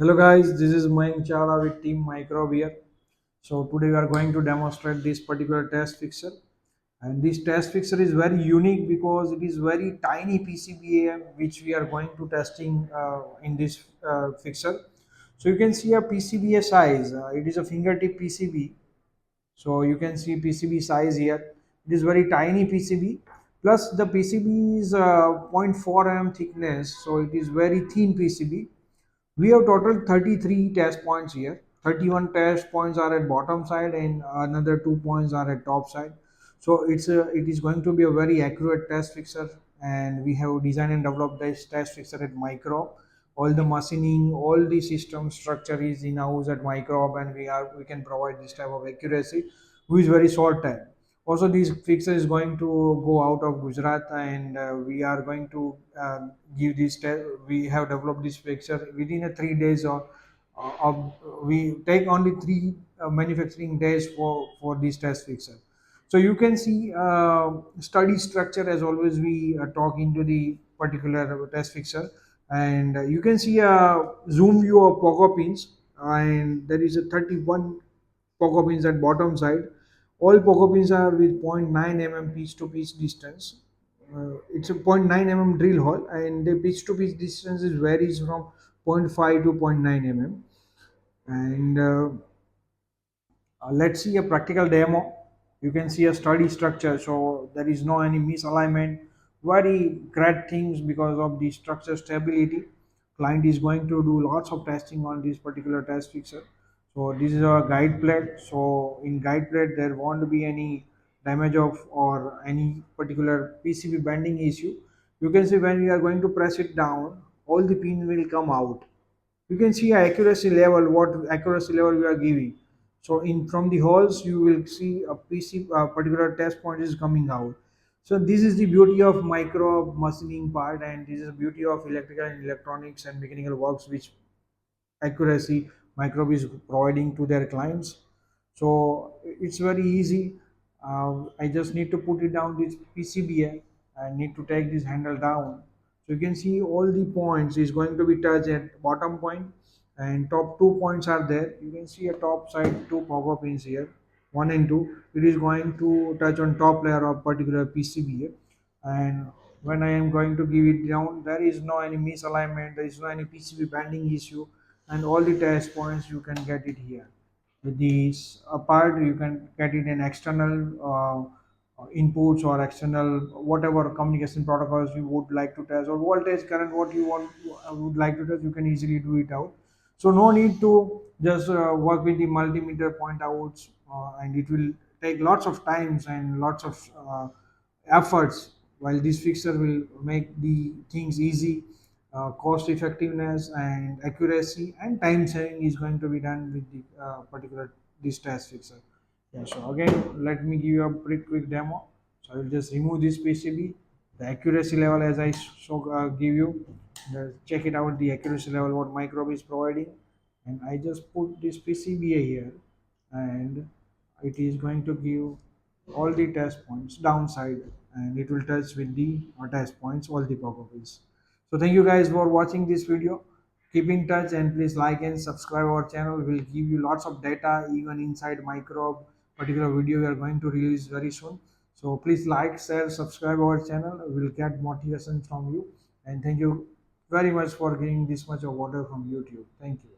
Hello guys, this is Mayank Chawla with Team Microbe here. So today we are going to demonstrate this particular test fixture, and this test fixture is very unique because it is very tiny PCBA which we are going to testing in this fixture. So you can see a PCBA size. It is a fingertip PCB. So you can see PCB size here. It is very tiny PCB. Plus the PCB is 0.4 mm thickness, so it is very thin PCB. We have total 33 test points here. 31 test points are at bottom side and another 2 points are at top side. So it is going to be a very accurate test fixer, and we have designed and developed this test fixer at Micro. All the machining, all the system structure is in house at Micro, and we can provide this type of accuracy which is very short time. Also, this fixer is going to go out of Gujarat, and we are going to give this test. We have developed this fixer within a 3 days, or of we take only three manufacturing days for this test fixer. So you can see study structure. As always, we talk into the particular test fixer, and you can see a zoom view of pogo pins, and there is a 31 pogo pins at bottom side. All pogo pins are with zero point 0.9 mm pitch to pitch distance. It's a zero point 0.9 mm drill hole, and the pitch to pitch distance is varies from zero point 0.5 to zero point 0.9 mm. And let's see a practical demo. You can see a study structure, so there is no any misalignment. Very great things because of the structure stability. Client is going to do lots of testing on this particular test fixer. So this is a guide plate. So in guide plate there won't be any damage of or any particular PCB bending issue. You can see when we are going to press it down, all the pins will come out. You can see accuracy level, what accuracy level we are giving. So in from the holes you will see a PC particular test point is coming out. So this is the beauty of micro machining part, and this is the beauty of electrical and electronics and mechanical works which accuracy microbe is providing to their clients. So it's very easy. I just need to put it down this PCBA. I need to take this handle down. So you can see all the points is going to be touched at bottom point, and top 2 points are there. You can see a top side two power pins here, one and two. It is going to touch on top layer of particular PCBA, and when I am going to give it down, there is no any misalignment, there is no any PCB bending issue, and all the test points you can get it here. With this apart, you can get it in external inputs or external whatever communication protocols you would like to test, or voltage current what you want would like to test, you can easily do it out. So no need to just work with the multimeter point outs, and it will take lots of times and lots of efforts, while this fixture will make the things easy. Cost effectiveness and accuracy and time saving is going to be done with the particular this test fixer. Yeah, so again let me give you a pretty quick demo. So I will just remove this PCB. The accuracy level, as I give you, check it out, the accuracy level what microbe is providing, and I just put this PCBA here, and it is going to give all the test points downside, and it will touch with the test points all the properties. So thank you guys for watching this video. Keep in touch and please like and subscribe our channel. We'll give you lots of data even inside microbe particular video we are going to release very soon. So please like, share, subscribe our channel. We'll get motivation from you, and thank you very much for getting this much of order from YouTube. Thank you.